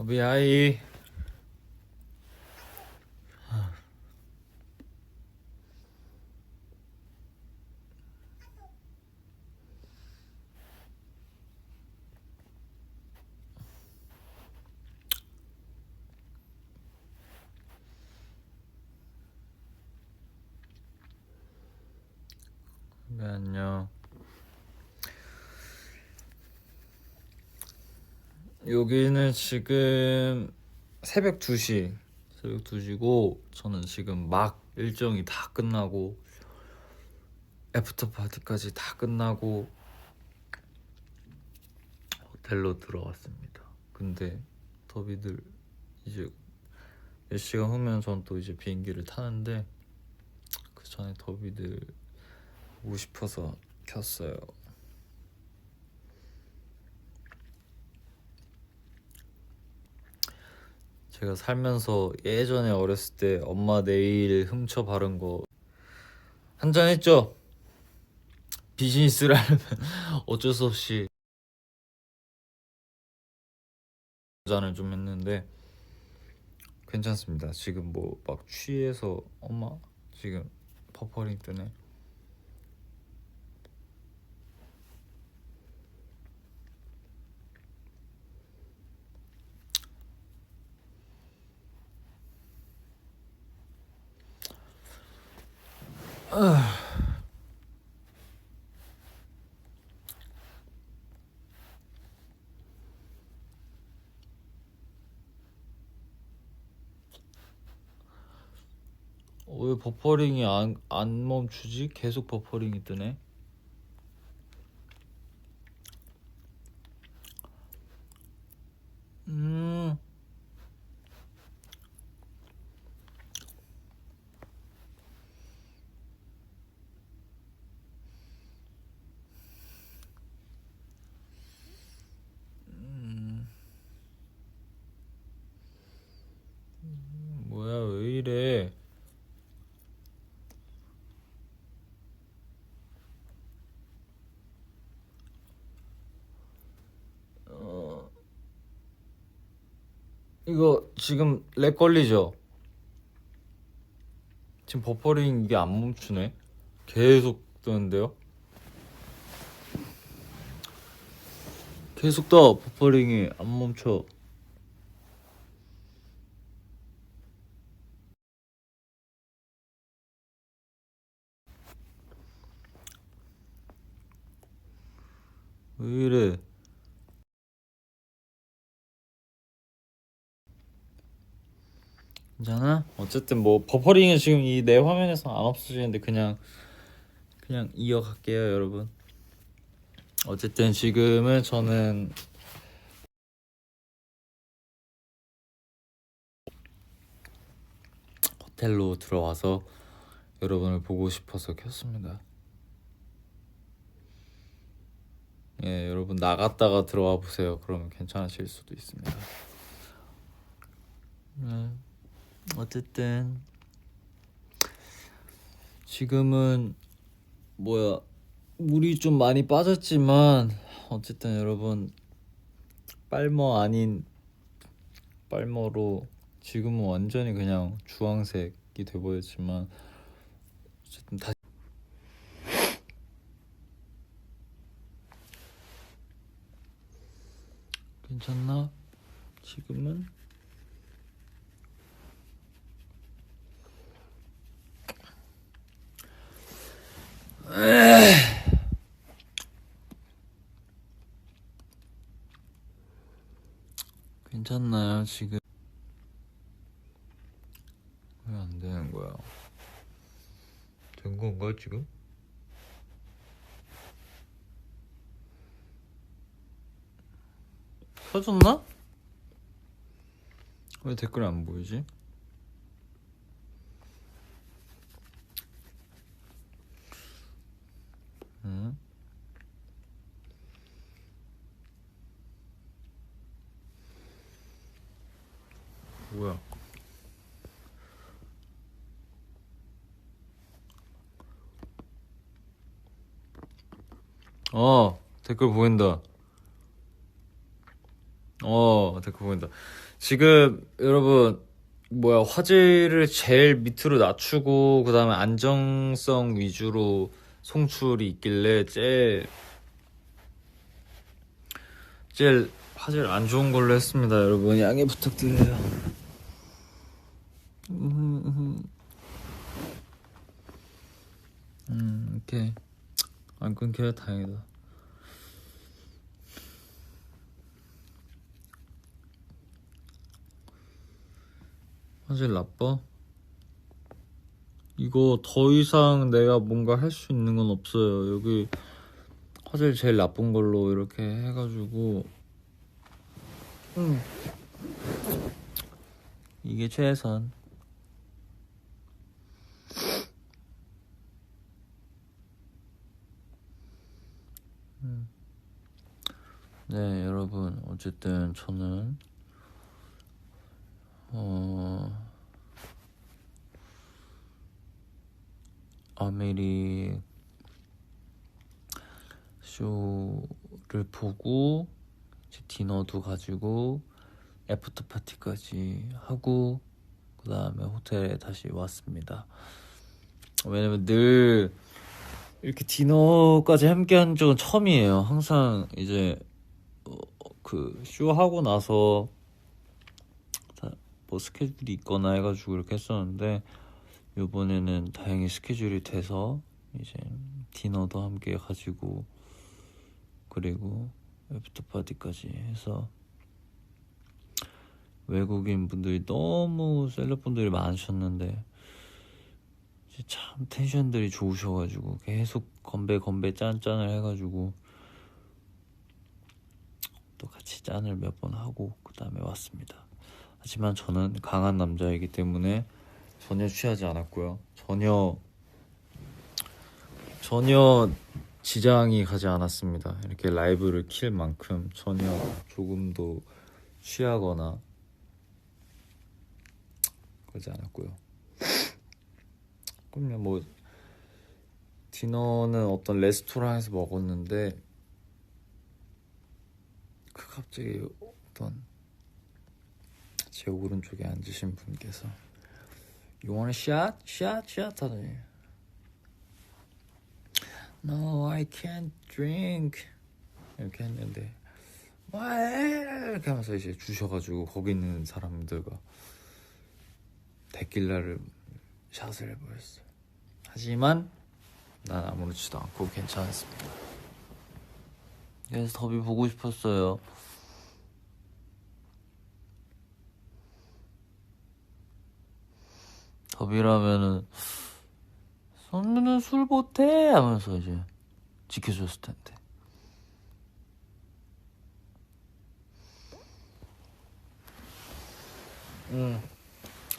더비 하이. 네, 안녕. 여기는 지금 새벽 2시고 저는 지금 막 일정이 다 끝나고 애프터 파티까지 다 끝나고 호텔로 들어왔습니다. 근데 더비들 이제 몇 시간 후면 전 또 이제 비행기를 타는데 그 전에 더비들 보고 싶어서 켰어요. 제가 살면서 예전에 어렸을 때 엄마 네일 훔쳐 바른 거 한잔 했죠? 비즈니스를 하려면 어쩔 수 없이 한잔을 좀 했는데 괜찮습니다. 지금 뭐 막 취해서 엄마 지금 퍼퍼링 뜨네. 왜 버퍼링이 안 멈추지? 계속 버퍼링이 뜨네. 음. 뭐야 왜 이래? 이거 지금 렉 걸리죠? 지금 버퍼링 이게 안 멈추네. 계속 뜨는데요? 계속 떠. 버퍼링이 안 멈춰. 왜 이래? 괜찮아? 어쨌든 뭐 버퍼링은 지금 이 내 화면에서 안 없어지는데 그냥 이어갈게요, 여러분. 어쨌든 지금은 저는 호텔로 들어와서 여러분을 보고 싶어서 켰습니다. 예, 여러분 나갔다가 들어와 보세요. 그러면 괜찮아질 수도 있습니다. 어쨌든 지금은 뭐야 물이 좀 많이 빠졌지만 어쨌든 여러분 빨머 아닌 빨머로 지금은 완전히 그냥 주황색이 돼 보였지만 어쨌든 다시 괜찮나? 지금은 괜찮나요 지금? 왜 안 되는 거야? 된 건가 지금? 켜졌나? 왜 댓글이 안 보이지? 응? 뭐야? 댓글 보인다. 댓글 보인다. 지금 여러분 화질을 제일 밑으로 낮추고 그 다음에 안정성 위주로 송출이 있길래 제일 화질 안 좋은 걸로 했습니다. 여러분 양해 부탁드려요. 오케이. 안 끊겨요. 다행이다. 화질 나빠? 이거 더 이상 내가 뭔가 할 수 있는 건 없어요. 여기 화질 제일 나쁜 걸로 이렇게 해가지고 이게 최선. 네, 여러분 어쨌든 저는 아메리 쇼를 보고 이제 디너도 가지고 애프터 파티까지 하고 그 다음에 호텔에 다시 왔습니다. 왜냐면 늘 이렇게 디너까지 함께 한 적은 처음이에요. 항상 이제 그 쇼 하고 나서 뭐 스케줄이 있거나 해가지고 이렇게 했었는데 이번에는 다행히 스케줄이 돼서 이제 디너도 함께 가지고 그리고 애프터 파티까지 해서 외국인 분들이 너무 셀럽 분들이 많으셨는데 참 텐션들이 좋으셔가지고 계속 건배 짠짠을 해가지고 또 같이 짠을 몇 번 하고 그 다음에 왔습니다. 하지만 저는 강한 남자이기 때문에 전혀 취하지 않았고요. 전혀 지장이 가지 않았습니다. 이렇게 라이브를 킬 만큼 전혀 조금도 취하거나 그러지 않았고요. 그럼요, 뭐 디너는 어떤 레스토랑에서 먹었는데 갑자기 어떤 제 오른쪽에 앉으신 분께서 You want a shot? shot 하더니 No, I can't drink 이렇게 했는데 왜? 이렇게 하면서 이제 주셔가지고 거기 있는 사람들과 데킬라를 샷을 해버렸어요. 하지만 난 아무렇지도 않고 괜찮았습니다. 그래서 더비 보고 싶었어요. 더비라면은 선우는 술 못해 하면서 이제 지켜줬을 텐데.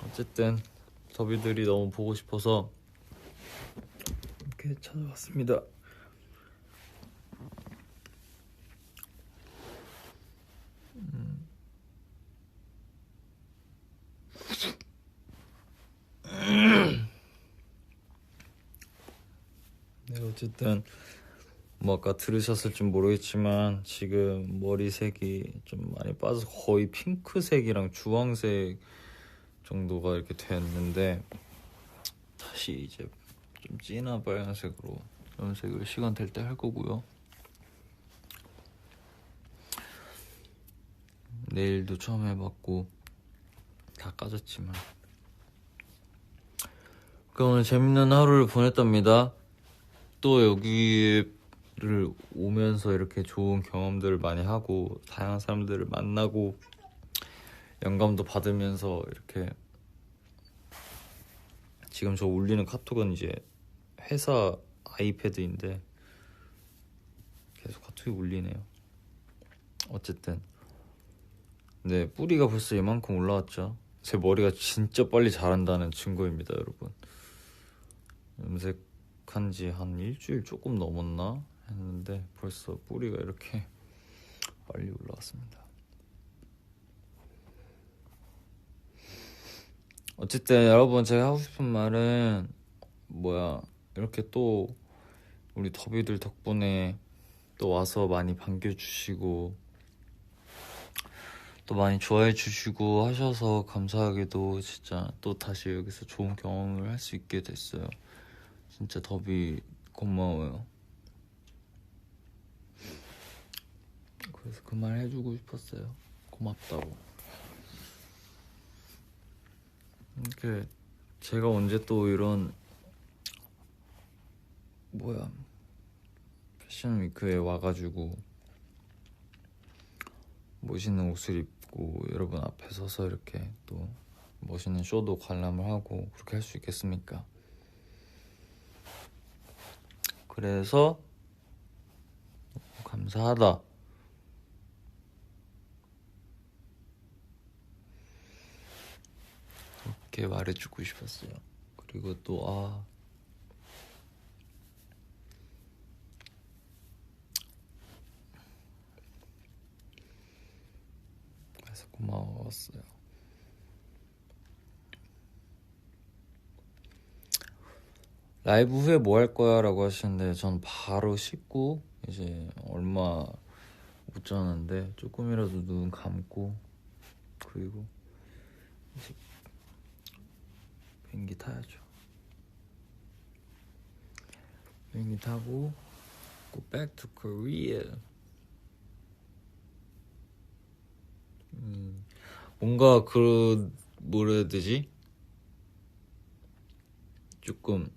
어쨌든 더비들이 너무 보고 싶어서 이렇게 찾아왔습니다. 네, 어쨌든 뭐 아까 들으셨을지 모르겠지만 지금 머리색이 좀 많이 빠져서 거의 핑크색이랑 주황색 정도가 이렇게 됐는데 다시 이제 좀 진한 빨간색으로 염색을 시간 될 때 할 거고요. 내일도 처음 해봤고 다 까졌지만 그럼 오늘 재밌는 하루를 보냈답니다. 또 여기를 오면서 이렇게 좋은 경험들을 많이 하고 다양한 사람들을 만나고 영감도 받으면서 이렇게 지금 저 올리는 카톡은 이제 회사 아이패드인데 계속 카톡이 울리네요. 어쨌든 네, 뿌리가 벌써 이만큼 올라왔죠. 제 머리가 진짜 빨리 자란다는 증거입니다, 여러분. 염색한 지 한 일주일 조금 넘었나 했는데 벌써 뿌리가 이렇게 빨리 올라왔습니다. 어쨌든 여러분 제가 하고 싶은 말은 이렇게 또 우리 더비들 덕분에 또 와서 많이 반겨주시고 또 많이 좋아해 주시고 하셔서 감사하게도 진짜 또 다시 여기서 좋은 경험을 할 수 있게 됐어요. 진짜 더비 고마워요. 그래서 그 말 해주고 싶었어요. 고맙다고. 이렇게 제가 언제 또 이런 패션 위크에 와가지고 멋있는 옷을 입고 여러분 앞에 서서 이렇게 또 멋있는 쇼도 관람을 하고 그렇게 할 수 있겠습니까? 그래서 감사하다. 이렇게 말해주고 싶었어요. 그리고 또 그래서 고마웠어요. 라이브 후에 뭐 할 거야? 라고 하시는데 전 바로 씻고 이제 얼마 못 자는데 조금이라도 눈 감고 그리고 이제 비행기 타야죠. 비행기 타고 go back to Korea. 뭔가 뭐라 해야 되지? 조금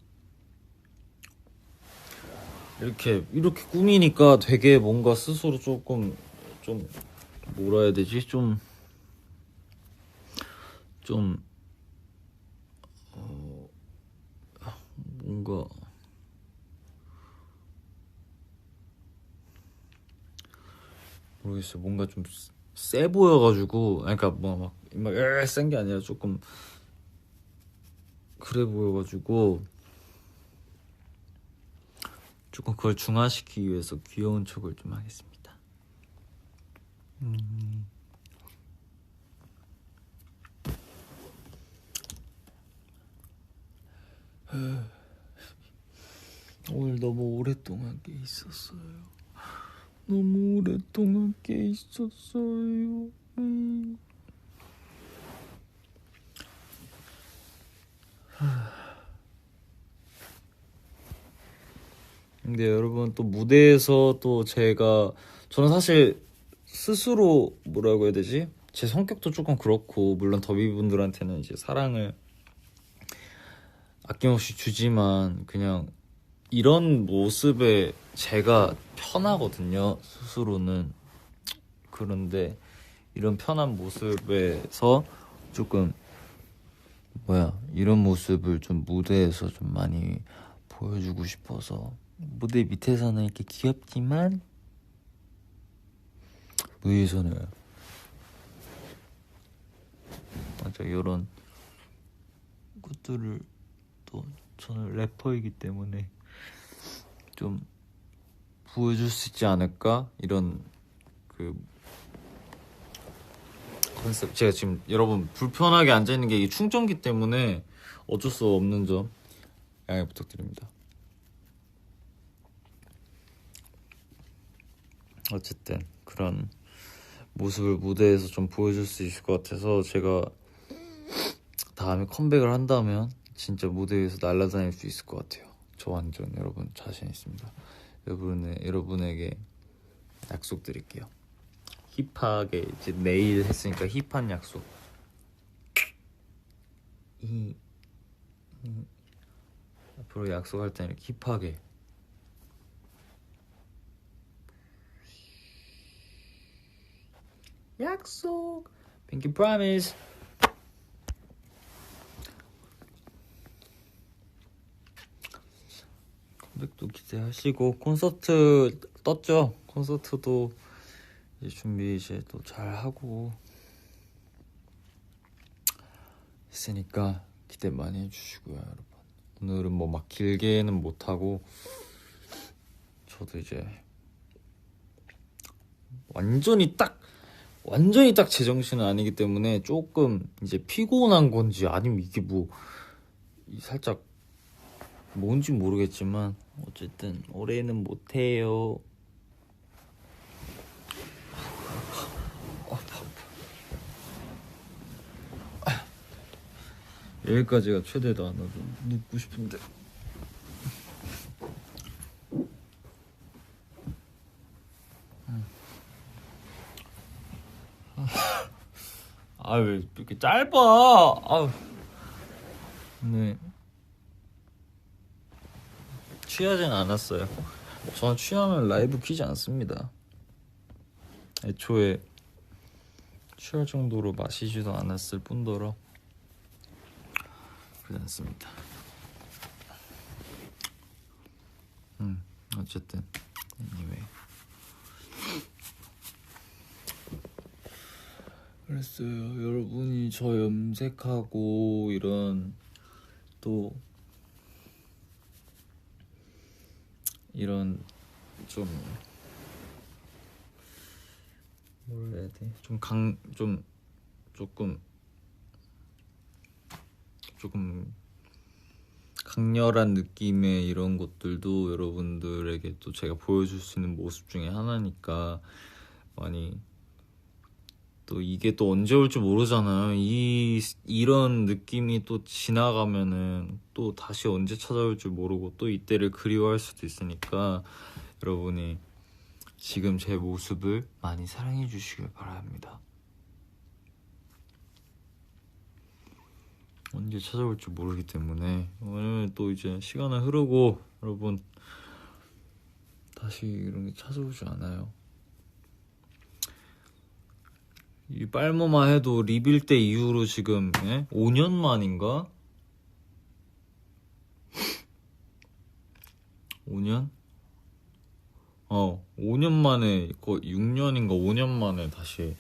이렇게 꾸미니까 되게 뭔가 스스로 조금 좀 뭐라 해야 되지? 뭔가 모르겠어요. 뭔가 좀 세 보여가지고 그러니까 센 게 아니라 조금 그래 보여가지고 조금 그걸 중화시키기 위해서 귀여운 척을 좀 하겠습니다. 오늘 너무 오랫동안 깨 있었어요. 너무 오랫동안 깨 있었어요. 근데 여러분 또 무대에서 또 저는 사실 스스로 뭐라고 해야 되지? 제 성격도 조금 그렇고 물론 더비분들한테는 이제 사랑을 아낌없이 주지만 그냥 이런 모습에 제가 편하거든요. 스스로는. 그런데 이런 편한 모습에서 조금 이런 모습을 좀 무대에서 좀 많이 보여주고 싶어서 무대 밑에서는 이렇게 귀엽지만 무대에서는 맞아 이런 것들을 또 저는 래퍼이기 때문에 좀 보여줄 수 있지 않을까 이런 그 컨셉. 제가 지금 여러분 불편하게 앉아 있는 게 이 충전기 때문에 어쩔 수 없는 점 양해 부탁드립니다. 어쨌든 그런 모습을 무대에서 좀 보여줄 수 있을 것 같아서 제가 다음에 컴백을 한다면 진짜 무대 위에서 날아다닐 수 있을 것 같아요. 저 완전 여러분 자신 있습니다. 여러분에게 약속드릴게요. 힙하게 이제 내일 했으니까 힙한 약속. 앞으로 약속할 때는 이렇게 힙하게. 약속. Pinky promise. 컴백도 기대하시고 콘서트 떴죠? 콘서트도 이제 준비 이제 또 잘 하고 있으니까 기대 많이 해주시고요, 여러분. 오늘은 뭐 막 길게는 못 하고 저도 이제 완전히 딱 제정신은 아니기 때문에 조금 이제 피곤한 건지 아니면 이게 살짝 뭔지 모르겠지만 어쨌든 올해는 못해요. 여기까지가 최대다. 나도 눕고 싶은데. 아, 왜 이렇게 짧아? 아, 네. 취하진 않았어요. 저는 취하면 라이브 키지 않습니다. 애초에 취할 정도로 마시지도 않았을 뿐더러 그러지 않습니다. 어쨌든 anyway. 그랬어요. 여러분이 저 염색하고 이런 또 이런 좀 뭐라 해야 돼? 조금 강렬한 느낌의 이런 것들도 여러분들에게 또 제가 보여줄 수 있는 모습 중에 하나니까 많이 또 이게 또 언제 올지 모르잖아요. 이런 느낌이 또 지나가면은 또 다시 언제 찾아올지 모르고 또 이때를 그리워할 수도 있으니까 여러분이 지금 제 모습을 많이 사랑해 주시길 바랍니다. 언제 찾아올지 모르기 때문에 오늘 또 이제 시간은 흐르고 여러분 다시 이런 게 찾아오지 않아요. 이 빨모마 해도 리빌 때 이후로 지금 5년 만인가? 5년? 5년 만에 6년인가 5년 만에 다시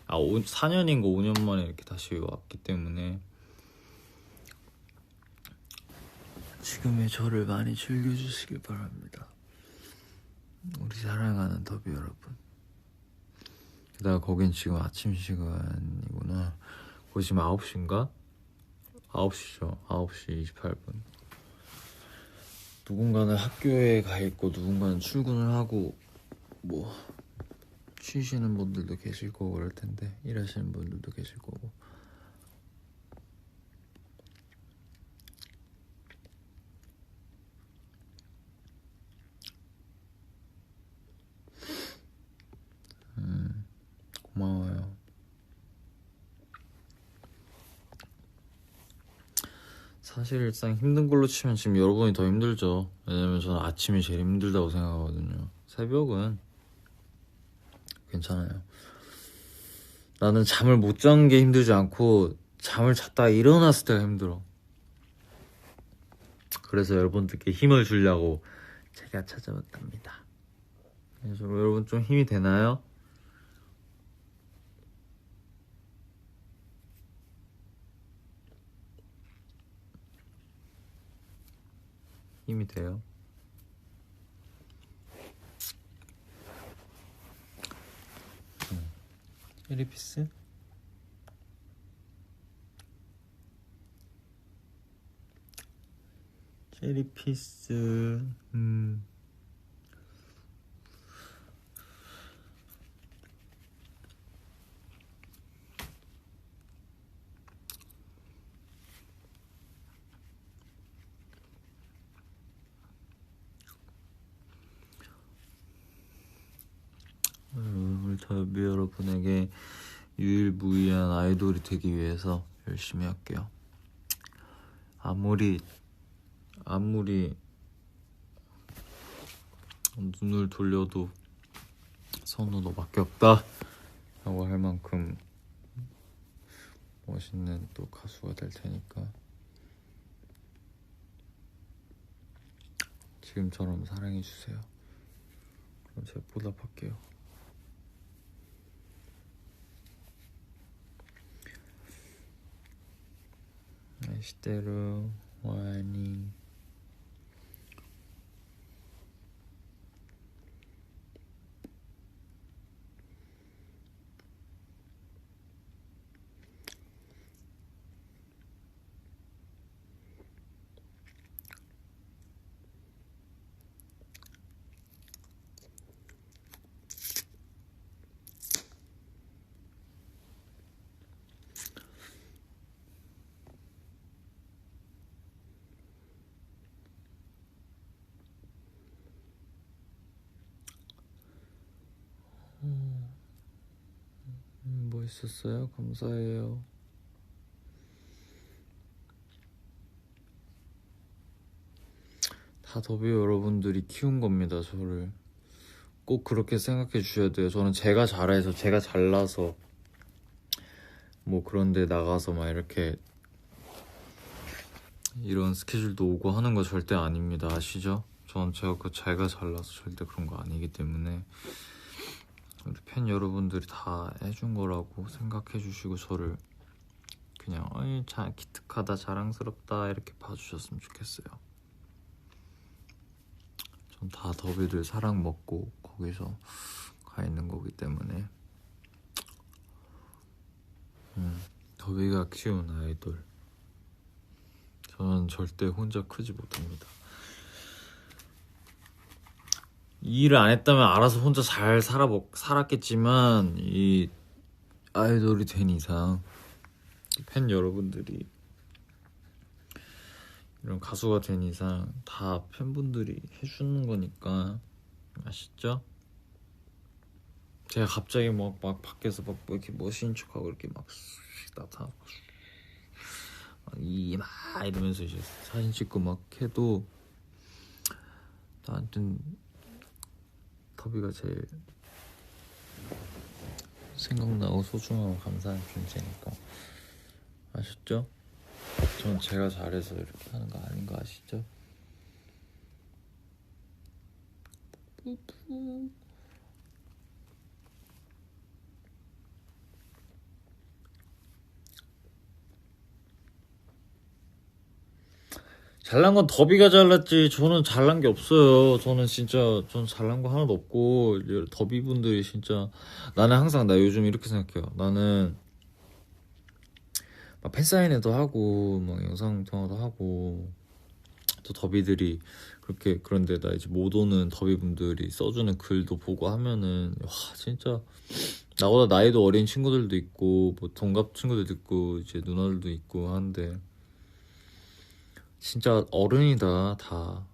4년인가 5년 만에 이렇게 다시 왔기 때문에 지금의 저를 많이 즐겨주시길 바랍니다. 우리 사랑하는 더비 여러분. 게다가 거긴 지금 아침 시간이구나. 거기 지금 9시인가? 9시죠. 9시 28분. 누군가는 학교에 가 있고 누군가는 출근을 하고 뭐 쉬시는 분들도 계실 거고 그럴 텐데 일하시는 분들도 계실 거고 고마워요. 사실상 힘든 걸로 치면 지금 여러분이 더 힘들죠. 왜냐면 저는 아침이 제일 힘들다고 생각하거든요. 새벽은 괜찮아요. 나는 잠을 못 자는 게 힘들지 않고 잠을 잤다가 일어났을 때가 힘들어. 그래서 여러분들께 힘을 주려고 제가 찾아왔답니다. 그래서 여러분 좀 힘이 되나요? 힘이 돼요. 체리피스? 체리피스 우리 더비 여러분에게 유일무이한 아이돌이 되기 위해서 열심히 할게요. 아무리 눈을 돌려도 선우 너밖에 없다 라고 할 만큼 멋있는 또 가수가 될 테니까 지금처럼 사랑해주세요. 그럼 제가 보답할게요. 시대로 와니 뭐 있었어요? 감사해요. 다 더비 여러분들이 키운 겁니다. 저를 꼭 그렇게 생각해 주셔야 돼요. 저는 제가 잘해서 제가 잘나서 뭐 그런데 나가서 막 이렇게 이런 스케줄도 오고 하는 거 절대 아닙니다. 아시죠? 전 제가 잘나서 절대 그런 거 아니기 때문에 우리 팬 여러분들이 다 해준 거라고 생각해 주시고 저를 그냥 기특하다 자랑스럽다 이렇게 봐주셨으면 좋겠어요. 전 다 더비들 사랑 먹고 거기서 가 있는 거기 때문에 더비가 키운 아이돌 저는 절대 혼자 크지 못합니다. 이 일을 안 했다면 알아서 혼자 잘 살았겠지만 이 아이돌이 된 이상 팬 여러분들이 이런 가수가 된 이상 다 팬분들이 해주는 거니까 아시죠? 제가 갑자기 막 밖에서 막 이렇게 멋있는 척하고 이렇게 막 나타나고 막 이러면서 이제 사진 찍고 막 해도 나한텐 더비가 제일 생각나고 소중하고 감사한 존재니까 아셨죠? 전 제가 잘해서 이렇게 하는 거 아닌 거 아시죠? 잘난 건 더비가 잘났지 저는 잘난 게 없어요. 저는 진짜 전 잘난 거 하나도 없고 더비 분들이 진짜 나는 항상 나 요즘 이렇게 생각해요. 나는 막 팬사인회도 하고 막 영상 통화도 하고 또 더비들이 그렇게 그런데 나 이제 못 오는 더비 분들이 써주는 글도 보고 하면은 와 진짜 나보다 나이도 어린 친구들도 있고 뭐 동갑 친구들도 있고 이제 누나들도 있고 하는데 진짜 어른이다 다.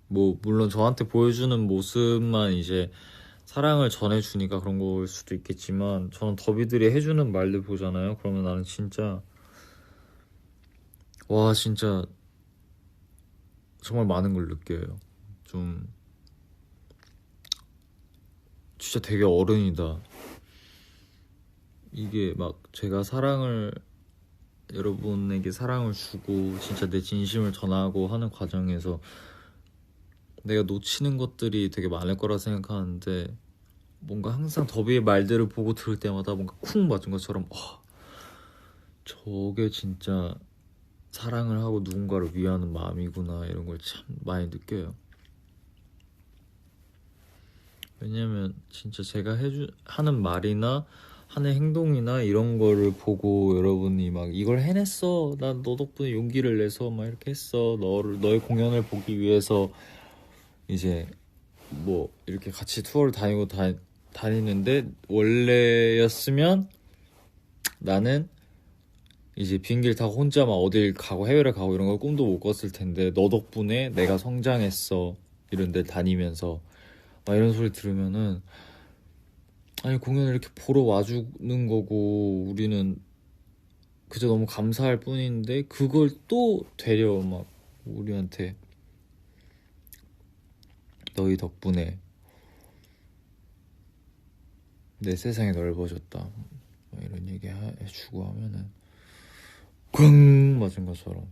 뭐 물론 저한테 보여주는 모습만 이제 사랑을 전해주니까 그런 걸 수도 있겠지만 저는 더비들이 해주는 말들 보잖아요. 그러면 나는 진짜 와 진짜 정말 많은 걸 느껴요. 좀 진짜 되게 어른이다. 이게 막 제가 사랑을 여러분에게 사랑을 주고 진짜 내 진심을 전하고 하는 과정에서 내가 놓치는 것들이 되게 많을 거라 생각하는데 뭔가 항상 더비의 말들을 보고 들을 때마다 뭔가 쿵 맞은 것처럼 저게 진짜 사랑을 하고 누군가를 위하는 마음이구나 이런 걸 참 많이 느껴요. 왜냐면 진짜 제가 하는 말이나 하는 행동이나 이런 거를 보고 여러분이 막 이걸 해냈어 난 너 덕분에 용기를 내서 막 이렇게 했어 너의 공연을 보기 위해서 이제 뭐 이렇게 같이 투어를 다니는데 원래였으면 나는 이제 비행기를 타고 혼자 막 어딜 가고 해외를 가고 이런 걸 꿈도 못 꿨을 텐데 너 덕분에 내가 성장했어 이런 데 다니면서 막 이런 소리 들으면은 아니 공연을 이렇게 보러 와주는 거고 우리는 그저 너무 감사할 뿐인데 그걸 또 되려 막 우리한테 너희 덕분에 내 세상이 넓어졌다 막 이런 얘기 해주고 하면은 꽝 맞은 것처럼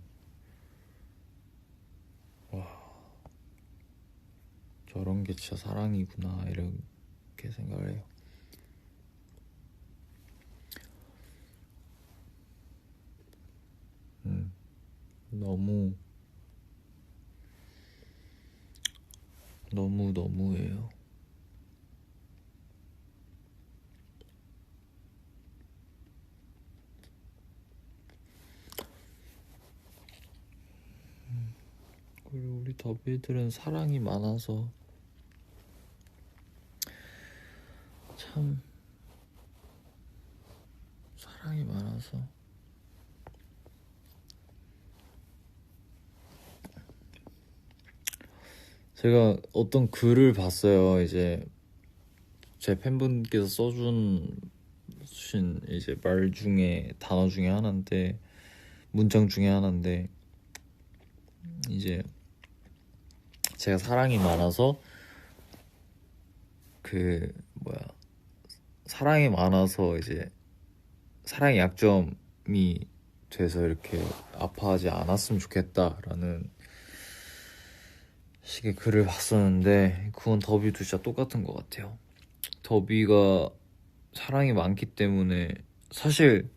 와 저런 게 진짜 사랑이구나 이렇게 생각을 해요. 너무해요. 그리고 우리 더비들은 사랑이 많아서 참 사랑이 많아서 제가 어떤 글을 봤어요. 이제 제 팬분께서 써준 이제 말 중에 단어 중에 하나인데 문장 중에 하나인데 이제 제가 사랑이 많아서 사랑이 많아서 이제 사랑의 약점이 돼서 이렇게 아파하지 않았으면 좋겠다라는 식의 글을 봤었는데 그건 더비도 진짜 똑같은 것 같아요. 더비가 사랑이 많기 때문에 사실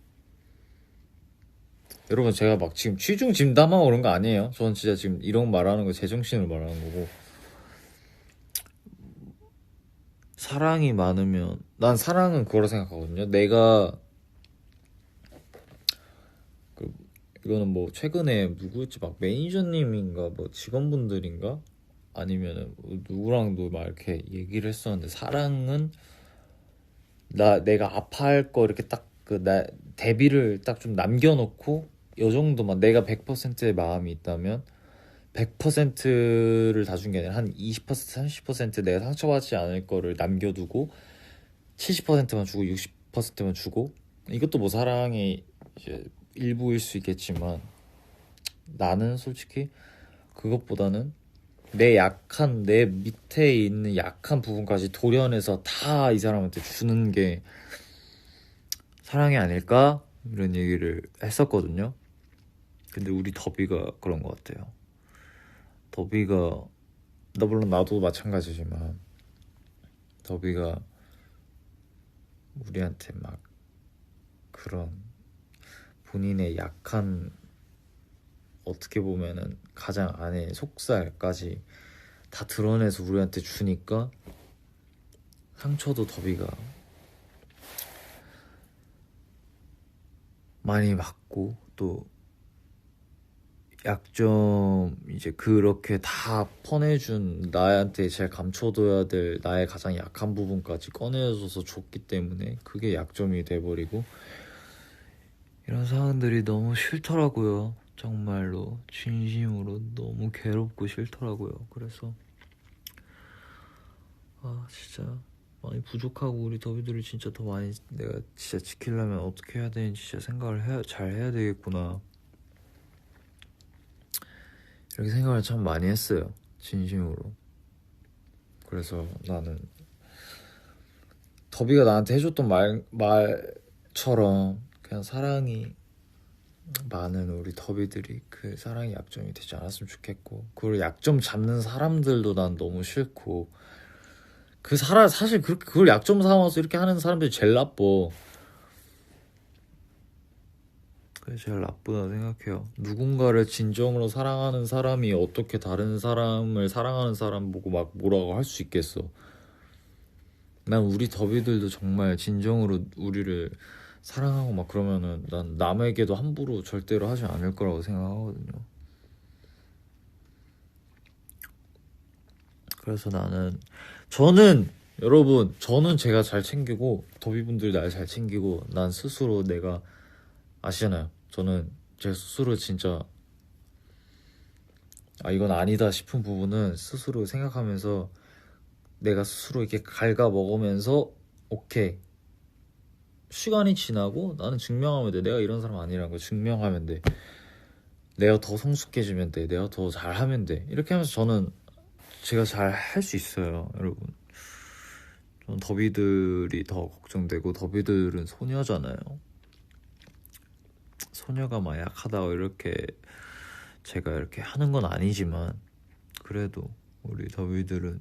여러분 제가 막 지금 취중 진담하고 그런 거 아니에요. 저는 진짜 지금 이런 말하는 거 제정신으로 말하는 거고 사랑이 많으면 난 사랑은 그거라 생각하거든요. 내가 이거는 뭐 최근에 누구였지 막 매니저님인가 뭐 직원분들인가 아니면은 누구랑도 막 이렇게 얘기를 했었는데 사랑은 내가 아파할 거 이렇게 딱 대비를 딱 좀 남겨놓고 요 정도만 내가 100%의 마음이 있다면 100%를 다 준 게 아니라 한 20% 30% 내가 상처받지 않을 거를 남겨두고 70%만 주고 60%만 주고 이것도 뭐 사랑의 이제 일부일 수 있겠지만 나는 솔직히 그것보다는 내 밑에 있는 약한 부분까지 도려내서 다 이 사람한테 주는 게 사랑이 아닐까? 이런 얘기를 했었거든요. 근데 우리 더비가 그런 것 같아요. 더비가 물론 나도 마찬가지지만 더비가 우리한테 막 그런 본인의 약한 어떻게 보면은 가장 안에 속살까지 다 드러내서 우리한테 주니까 상처도 더비가 많이 받고 또 약점 이제 그렇게 다 퍼내준 나한테 제일 감춰둬야 될 나의 가장 약한 부분까지 꺼내줘서 줬기 때문에 그게 약점이 돼버리고 이런 상황들이 너무 싫더라고요. 정말로 진심으로 너무 괴롭고 싫더라고요. 그래서 진짜 많이 부족하고 우리 더비들이 진짜 더 많이 내가 진짜 지키려면 어떻게 해야 되는지 진짜 생각을 잘 해야 되겠구나 이렇게 생각을 참 많이 했어요. 진심으로. 그래서 나는 더비가 나한테 해줬던 말처럼 그냥 사랑이 많은 우리 더비들이 그 사랑의 약점이 되지 않았으면 좋겠고 그걸 약점 잡는 사람들도 난 너무 싫고 사실 그걸 약점 삼아서 이렇게 하는 사람들이 제일 나빠. 그게 제일 나쁘다 생각해요. 누군가를 진정으로 사랑하는 사람이 어떻게 다른 사람을 사랑하는 사람 보고 막 뭐라고 할 수 있겠어. 난 우리 더비들도 정말 진정으로 우리를 사랑하고 막 그러면은 난 남에게도 함부로 절대로 하지 않을 거라고 생각하거든요. 그래서 저는 제가 잘 챙기고 더비분들 날 잘 챙기고 난 스스로 내가 아시잖아요. 저는 제 스스로 진짜 이건 아니다 싶은 부분은 스스로 생각하면서 내가 스스로 이렇게 갉아먹으면서 오케이 시간이 지나고 나는 증명하면 돼. 내가 이런 사람 아니라는 걸 증명하면 돼. 내가 더 성숙해지면 돼. 내가 더 잘하면 돼. 이렇게 하면서 저는 제가 잘 할 수 있어요. 여러분 저는 더비들이 더 걱정되고 더비들은 소녀잖아요. 소녀가 막 약하다고 이렇게 제가 이렇게 하는 건 아니지만 그래도 우리 더비들은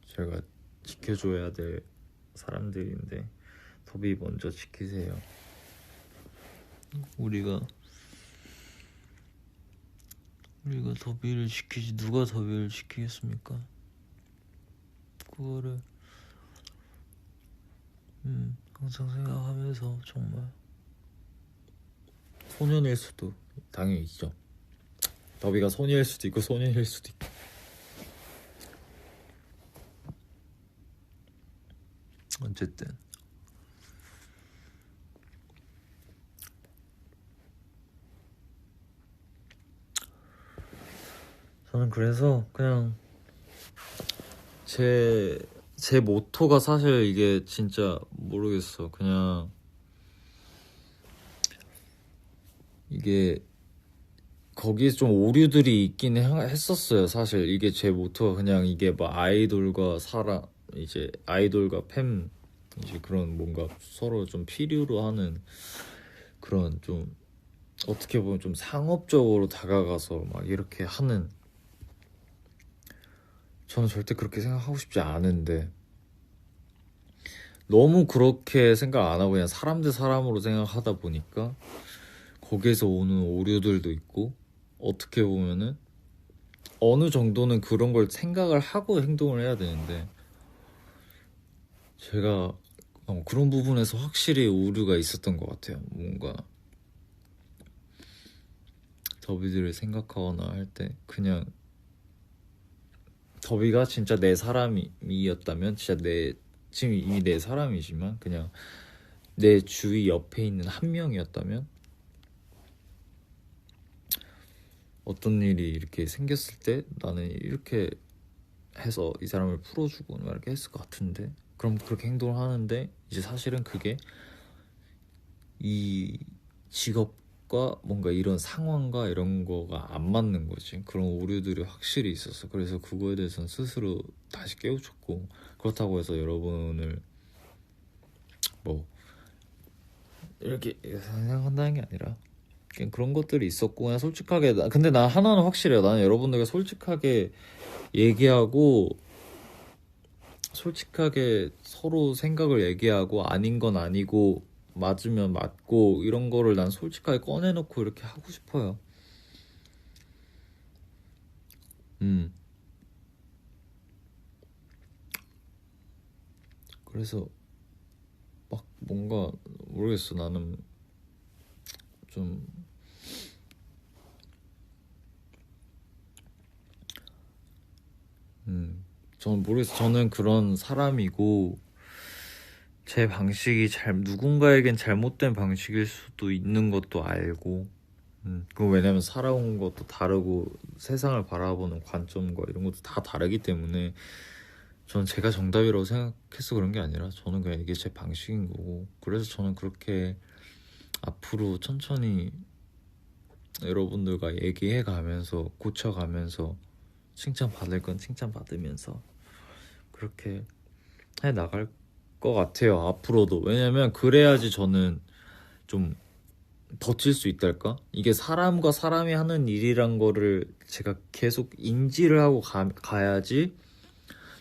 제가 지켜줘야 될 사람들인데 더비 먼저 지키세요. 우리가 더비를 지키지 누가 더비를 지키겠습니까? 그거를 항상 생각하면서 정말 소년일 수도 당연히 있죠. 더비가 소녀일 수도 있고 소년일 수도 있고 어쨌든 저는 그래서 그냥 제 모토가 사실 이게 진짜 모르겠어. 그냥 이게 거기에 좀 오류들이 있긴 했었어요. 사실 이게 제 모토가 그냥 이게 뭐 아이돌과 사람 이제 아이돌과 팬 이제 그런 뭔가 서로 좀 필요로 하는 그런 좀 어떻게 보면 좀 상업적으로 다가가서 막 이렇게 하는 저는 절대 그렇게 생각하고 싶지 않은데 너무 그렇게 생각 안 하고 그냥 사람 대 사람으로 생각하다 보니까 거기에서 오는 오류들도 있고 어떻게 보면은 어느 정도는 그런 걸 생각을 하고 행동을 해야 되는데 제가 그런 부분에서 확실히 오류가 있었던 것 같아요. 뭔가 더비들을 생각하거나 할 때 그냥 더비가 진짜 내 사람이었다면 진짜 내 지금 이미 내 사람이지만 그냥 내 주위 옆에 있는 한 명이었다면 어떤 일이 이렇게 생겼을 때 나는 이렇게 해서 이 사람을 풀어주고 막 이렇게 했을 것 같은데 그럼 그렇게 행동을 하는데 이제 사실은 그게 이 직업과 뭔가 이런 상황과 이런 거가 안 맞는 거지. 그런 오류들이 확실히 있었어. 그래서 그거에 대해서는 스스로 다시 깨우쳤고 그렇다고 해서 여러분을 뭐 이렇게 생각한다는 게 아니라 그냥 그런 것들이 있었고 그냥 솔직하게 근데 나 하나는 확실해요. 나는 여러분들과 솔직하게 얘기하고 솔직하게 서로 생각을 얘기하고 아닌 건 아니고 맞으면 맞고 이런 거를 난 솔직하게 꺼내놓고 이렇게 하고 싶어요. 그래서 막 뭔가 모르겠어. 나는 좀 저는 모르겠어. 저는 그런 사람이고 제 방식이 누군가에겐 잘못된 방식일 수도 있는 것도 알고 그거 왜냐면 살아온 것도 다르고 세상을 바라보는 관점과 이런 것도 다 다르기 때문에 저는 제가 정답이라고 생각해서 그런 게 아니라 저는 그냥 이게 제 방식인 거고 그래서 저는 그렇게 앞으로 천천히 여러분들과 얘기해 가면서 고쳐가면서 칭찬받을 건 칭찬받으면서 그렇게 해 나갈 것 같아요. 앞으로도. 왜냐면 그래야지 저는 좀 버틸 수 있달까? 이게 사람과 사람이 하는 일이란 거를 제가 계속 인지를 하고 가야지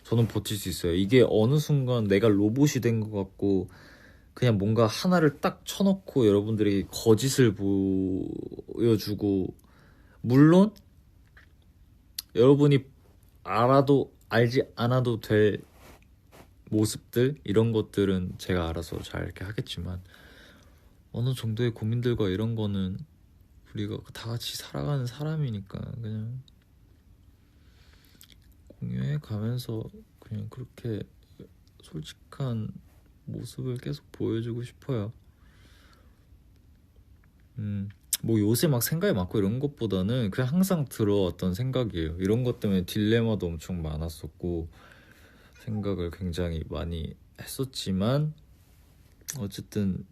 저는 버틸 수 있어요. 이게 어느 순간 내가 로봇이 된 것 같고 그냥 뭔가 하나를 딱 쳐놓고 여러분들이 거짓을 보여주고 물론 여러분이 알아도 알지 않아도 될 모습들 이런 것들은 제가 알아서 잘 이렇게 하겠지만 어느 정도의 고민들과 이런 거는 우리가 다 같이 살아가는 사람이니까 그냥 공유해 가면서 그냥 그렇게 솔직한 모습을 계속 보여주고 싶어요. 뭐 요새 막 생각이 많고 이런 것보다는 그냥 항상 들어왔던 생각이에요. 이런 것 때문에 딜레마도 엄청 많았었고 생각을 굉장히 많이 했었지만 어쨌든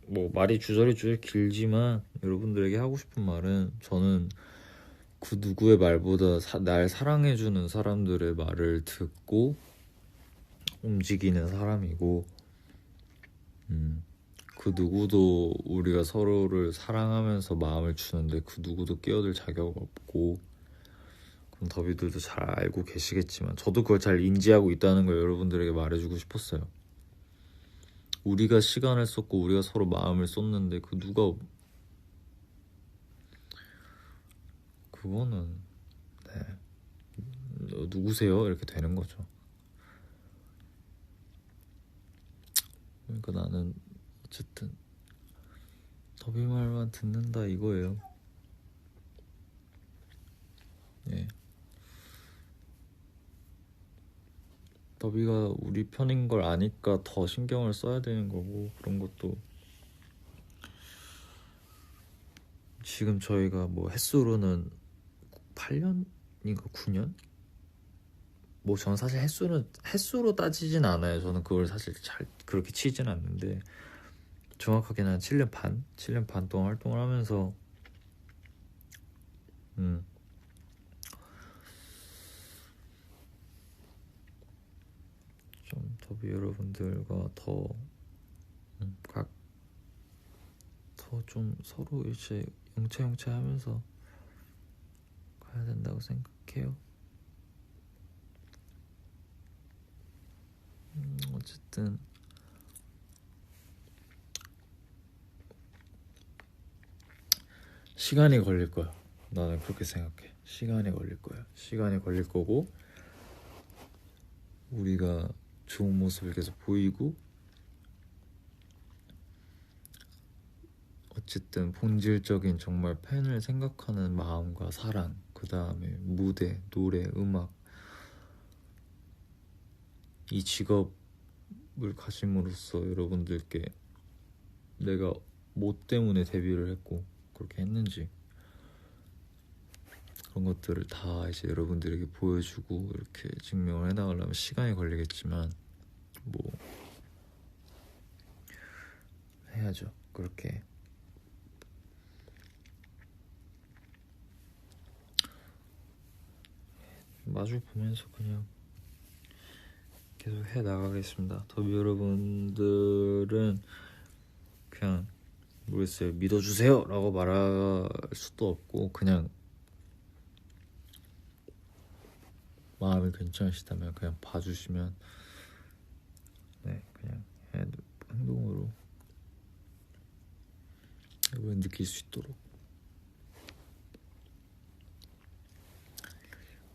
뭐 말이 주저리 길지만 여러분들에게 하고 싶은 말은 저는 그 누구의 말보다 날 사랑해주는 사람들의 말을 듣고 움직이는 사람이고 그 누구도 우리가 서로를 사랑하면서 마음을 주는데 그 누구도 끼어들 자격 없고 그럼 더비들도 잘 알고 계시겠지만 저도 그걸 잘 인지하고 있다는 걸 여러분들에게 말해주고 싶었어요. 우리가 시간을 썼고 우리가 서로 마음을 쏟는데 그 누가 그거는 누구세요? 이렇게 되는 거죠. 그러니까 나는 어쨌든 더비 말만 듣는다 이거예요. 예. 더비가 우리 편인 걸 아니까 더 신경을 써야 되는 거고 그런 것도 지금 저희가 뭐 횟수로는 8년인가 9년? 뭐 저는 사실 횟수로 따지진 않아요. 저는 그걸 사실 잘 그렇게 치진 않는데 정확하게는 한 7년 반 동안 활동을 하면서 좀 더비 여러분들과 더 좀 서로 이제 영차영차 하면서 가야 된다고 생각해요. 어쨌든 시간이 걸릴 거야. 나는 그렇게 생각해. 시간이 걸릴 거야. 시간이 걸릴 거고 우리가 좋은 모습을 계속 보이고 어쨌든 본질적인 정말 팬을 생각하는 마음과 사랑, 그 다음에 무대, 노래, 음악, 이 직업을 가짐으로써 여러분들께 내가 뭐 때문에 데뷔를 했고 그렇게 했는지 그런 것들을 다 이제 여러분들에게 보여주고 이렇게 증명을 해나가려면 시간이 걸리겠지만 뭐 해야죠. 그렇게 마주 보면서 그냥 계속 해 나가겠습니다. 더비 여러분들은 그냥 모르겠어요. 믿어주세요 라고 말할 수도 없고 그냥 마음이 괜찮으시다면 그냥 봐주시면 네 그냥 행동으로 여러분 느낄 수 있도록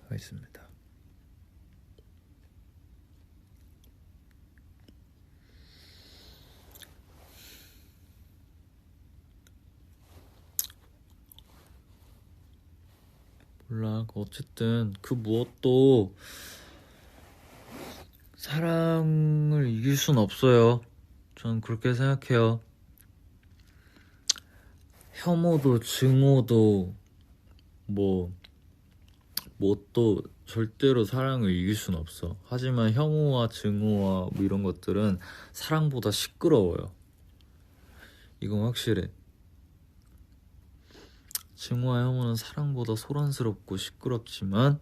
하겠습니다. 몰라. 어쨌든 그 무엇도 사랑을 이길 순 없어요. 전 그렇게 생각해요. 혐오도 증오도 뭣도 절대로 사랑을 이길 순 없어. 하지만 혐오와 증오와 뭐 이런 것들은 사랑보다 시끄러워요. 이건 확실해. 증오와 혐오는 사랑보다 소란스럽고 시끄럽지만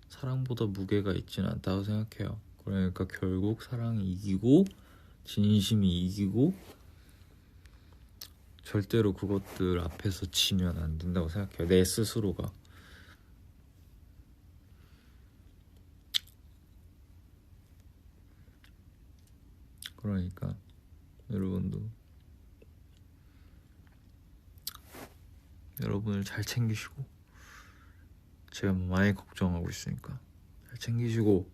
사랑보다 무게가 있지는 않다고 생각해요. 그러니까 결국 사랑이 이기고 진심이 이기고 절대로 그것들 앞에서 지면 안 된다고 생각해요. 내 스스로가. 그러니까 여러분도 여러분을 잘 챙기시고 제가 많이 걱정하고 있으니까 잘 챙기시고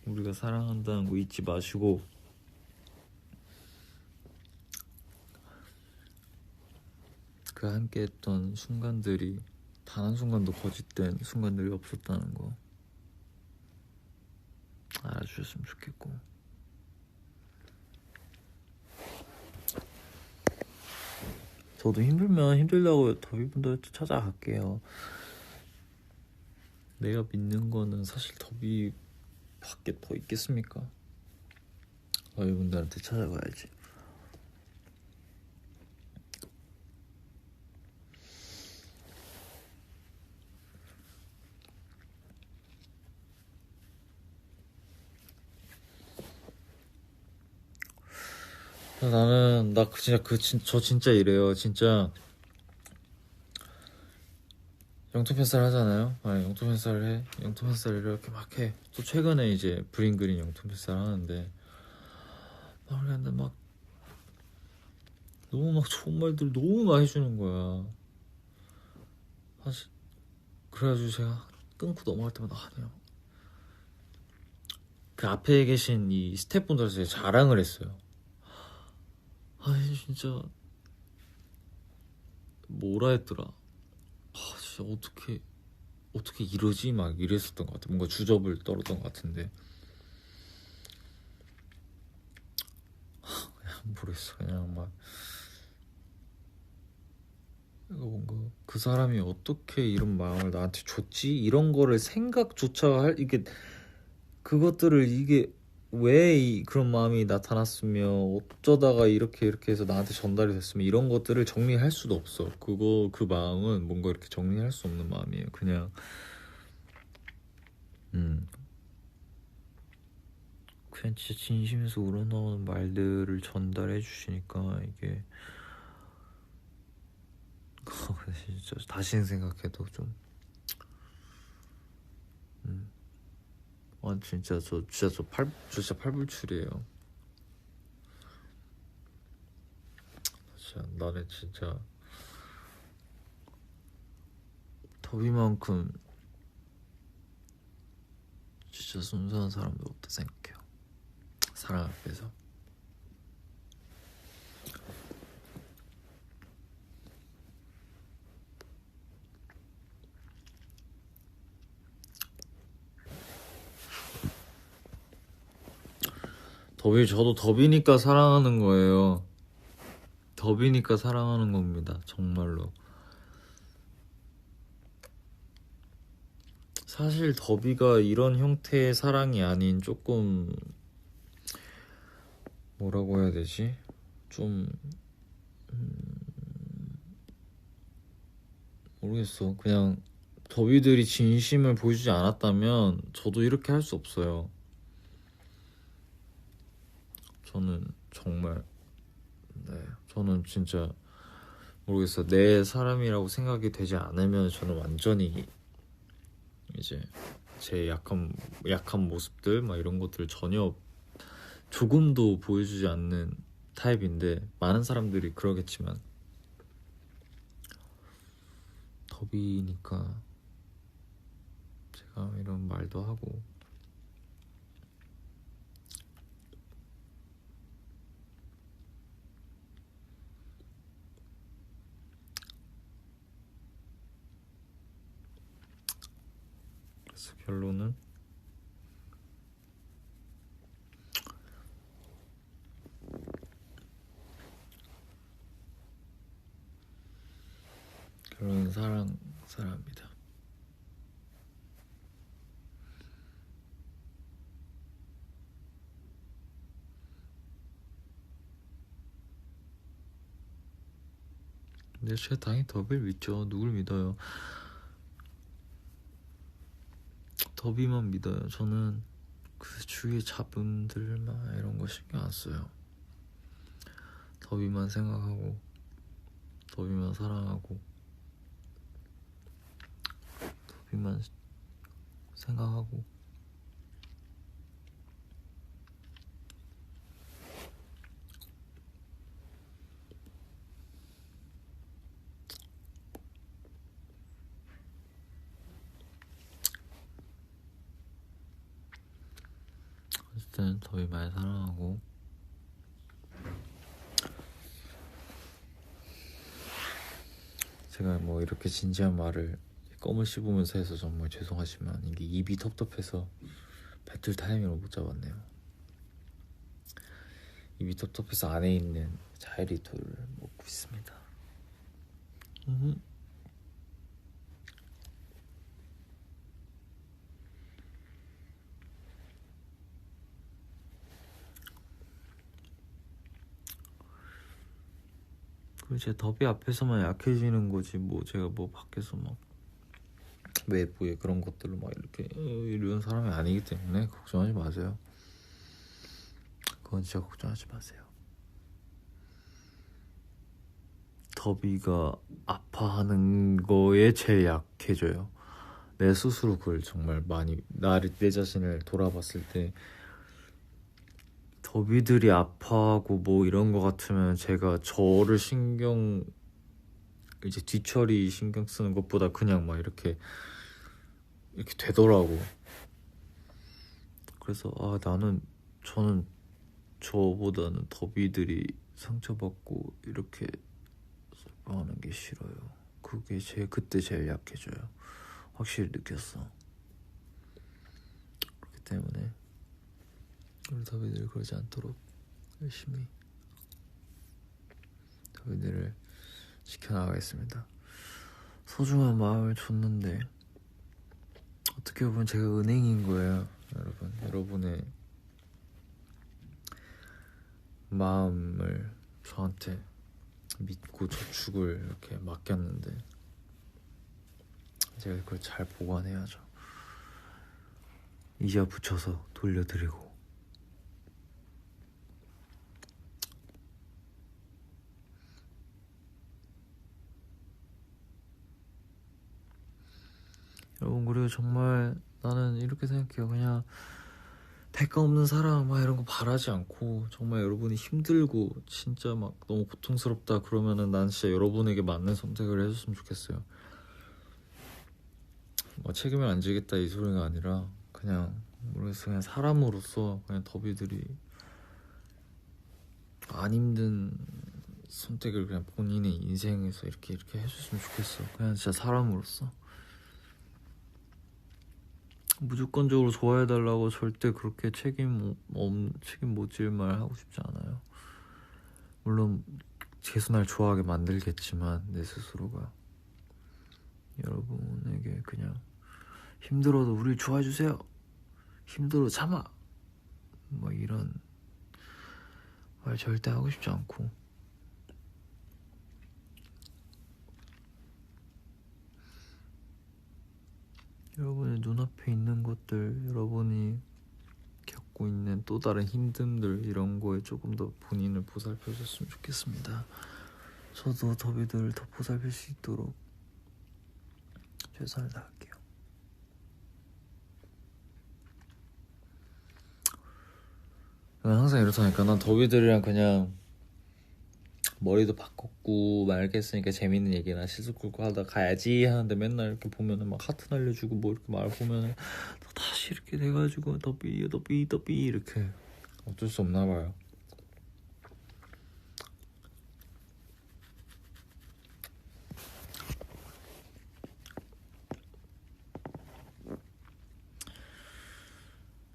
우리가 사랑한다는 거 잊지 마시고 그 함께 했던 순간들이 단 한순간도 거짓된 순간들이 없었다는 거 알아주셨으면 좋겠고 저도 힘들면 힘들다고 더비분들 찾아갈게요. 내가 믿는 거는 사실 더비밖에 더 있겠습니까? 더비분들한테 찾아가야지. 저 진짜 이래요. 진짜 영토 팬싸 하잖아요. 영토 팬싸를 해. 영토 팬싸를 이렇게 막 해. 또 최근에 이제 브링그린 영토 팬싸를 하는데 막 너무 막 좋은 말들 너무 많이 해주는 거야. 사실 그래가지고 제가 끊고 넘어갈 때마다 아니요. 그 앞에 계신 이 스태프분들한테 자랑을 했어요. 아니 진짜 뭐라 했더라. 진짜 어떻게 이러지? 막 이랬었던 것 같아. 뭔가 주접을 떨었던 것 같은데 그냥 모르겠어. 그냥 막 내가 뭔가 그 사람이 어떻게 이런 마음을 나한테 줬지? 이런 거를 생각조차 할 이게 그것들을 이게 왜 그런 마음이 나타났으며 어쩌다가 이렇게 해서 나한테 전달이 됐으면 이런 것들을 정리할 수도 없어. 그 마음은 뭔가 이렇게 정리할 수 없는 마음이에요. 그냥 그냥 진짜 진심에서 우러나오는 말들을 전달해 주시니까 이게 진짜 다시 생각해도 좀 진짜 팔불출이에요. 진짜 나는 진짜 더비만큼 진짜 순수한 사람도 없다 생각해요. 사랑 앞에서. 저도 더비니까 사랑하는 거예요. 더비니까 사랑하는 겁니다. 정말로. 사실 더비가 이런 형태의 사랑이 아닌 조금 뭐라고 해야 되지? 좀 모르겠어. 그냥 더비들이 진심을 보여주지 않았다면 저도 이렇게 할 수 없어요. 저는 정말 저는 진짜 모르겠어요. 내 사람이라고 생각이 되지 않으면 저는 완전히 이제 제 약한 모습들 막 이런 것들을 전혀 조금도 보여주지 않는 타입인데 많은 사람들이 그러겠지만 더비니까 제가 이런 말도 하고 그래서 결론은 사랑합니다. 근데 제가 당연히 더비를 믿죠. 누굴 믿어요? 더비만 믿어요. 저는 그 주위의 자분들만 이런 거 신경 안 써요. 더비만 생각하고 더비만 사랑하고 더비만 생각하고 어쨌든 더비 많이 사랑하고 제가 뭐 이렇게 진지한 말을 껌을 씹으면서 해서 정말 죄송하지만 이게 입이 텁텁해서 배틀 타이밍을 못 잡았네요. 입이 텁텁해서 안에 있는 자이리토를 먹고 있습니다. 그리고 제 더비 앞에서만 약해지는 거지 뭐 제가 뭐 밖에서 막 외부에 그런 것들을 막 이렇게 이런 사람이 아니기 때문에 걱정하지 마세요. 그건 진짜 걱정하지 마세요. 더비가 아파하는 거에 제일 약해져요. 내 스스로 그걸 정말 많이 내 자신을 돌아봤을 때 더비들이 아파하고 뭐 이런 거 같으면 제가 저를 이제 뒤처리 신경 쓰는 것보다 그냥 막 이렇게 되더라고. 그래서 저는 저보다는 더비들이 상처받고 이렇게 슬퍼하는 게 싫어요. 그게 그때 제일 약해져요. 확실히 느꼈어. 그렇기 때문에 우리 더비들 그러지 않도록 열심히 더비들을 지켜나가겠습니다. 소중한 마음을 줬는데 어떻게 보면 제가 은행인 거예요, 여러분. 여러분의 마음을 저한테 믿고 저축을 이렇게 맡겼는데 제가 그걸 잘 보관해야죠. 이자 붙여서 돌려드리고. 여러분, 그리고 정말 나는 이렇게 생각해요. 그냥 대가 없는 사랑 막 이런 거 바라지 않고 정말 여러분이 힘들고 진짜 막 너무 고통스럽다 그러면은 난 진짜 여러분에게 맞는 선택을 해줬으면 좋겠어요. 뭐 책임을 안 지겠다 이 소리가 아니라 그냥 모르겠어, 그냥 사람으로서 그냥 더비들이 안 힘든 선택을 그냥 본인의 인생에서 이렇게 해줬으면 좋겠어. 그냥 진짜 사람으로서 무조건적으로 좋아해달라고 절대 그렇게 책임 못 질 말 하고 싶지 않아요. 물론 재수날 좋아하게 만들겠지만 내 스스로가 여러분에게 그냥 힘들어도 우리 좋아해주세요, 힘들어 참아, 뭐 이런 말 절대 하고 싶지 않고, 여러분의 눈앞에 있는 것들, 여러분이 겪고 있는 또 다른 힘듦들, 이런 거에 조금 더 본인을 보살펴줬으면 좋겠습니다. 저도 더비들을 더 보살필 수 있도록 최선을 다할게요. 난 항상 이렇다니까. 난 더비들이랑 그냥 머리도 바꿨고 막 이렇게 했으니까 재밌는 얘기나 실수 굵고 하다 가야지 하는데 맨날 이렇게 보면은 막 하트 날려주고 뭐 이렇게 말 보면은 다시 이렇게 돼가지고 더비 이렇게 어쩔 수 없나 봐요.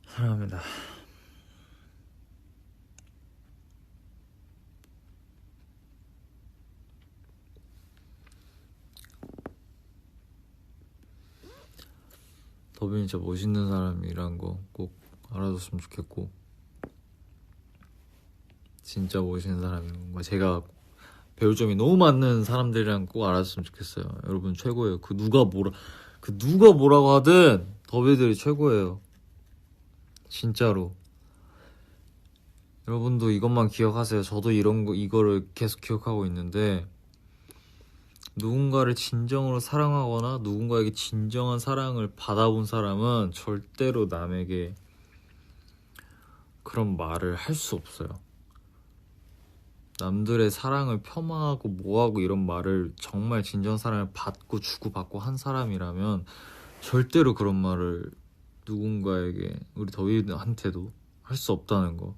사랑합니다. 더비는 진짜 멋있는 사람이란 거 꼭 알아줬으면 좋겠고, 진짜 멋있는 사람인 거 제가 배울 점이 너무 많은 사람들이랑 꼭 알아줬으면 좋겠어요. 여러분 최고예요. 그 누가 뭐라고 하든 더비들이 최고예요. 진짜로. 여러분도 이것만 기억하세요. 저도 이거를 계속 기억하고 있는데, 누군가를 진정으로 사랑하거나 누군가에게 진정한 사랑을 받아본 사람은 절대로 남에게 그런 말을 할 수 없어요. 남들의 사랑을 폄하하고 뭐하고 이런 말을 정말 진정한 사랑을 받고 주고받고 한 사람이라면 절대로 그런 말을 누군가에게, 우리 더위한테도 할 수 없다는 거.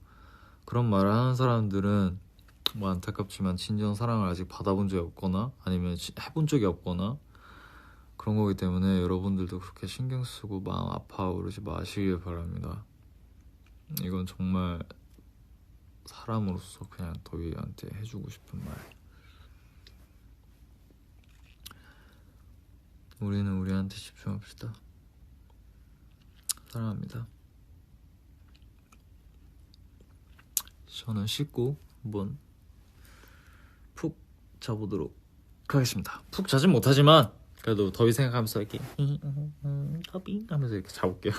그런 말을 하는 사람들은 뭐 안타깝지만 진정 사랑을 아직 받아본 적이 없거나 아니면 해본 적이 없거나 그런 거기 때문에 여러분들도 그렇게 신경 쓰고 마음 아파하고 그러지 마시길 바랍니다. 이건 정말 사람으로서 그냥 더위한테 해주고 싶은 말. 우리는 우리한테 집중합시다. 사랑합니다. 저는 씻고 한번 푹 자보도록 하겠습니다. 푹 자진 못하지만 그래도 더위 생각하면서 이렇게 더위 하면서 이렇게 자볼게요.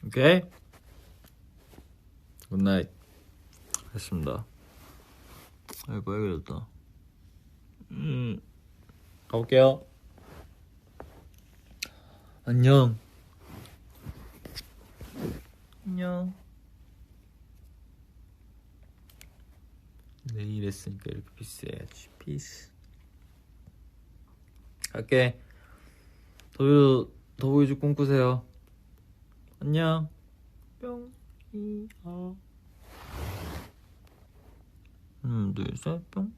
오케이? 굿나잇. 했습니다. 아이고 해야겠다. 가볼게요. 안녕. 안녕. 내일 했으니까 이렇게 피스 해야지. 피스. 갈게. 더보이즈 꿈꾸세요. 안녕. 뿅. 둘, 셋, 뿅.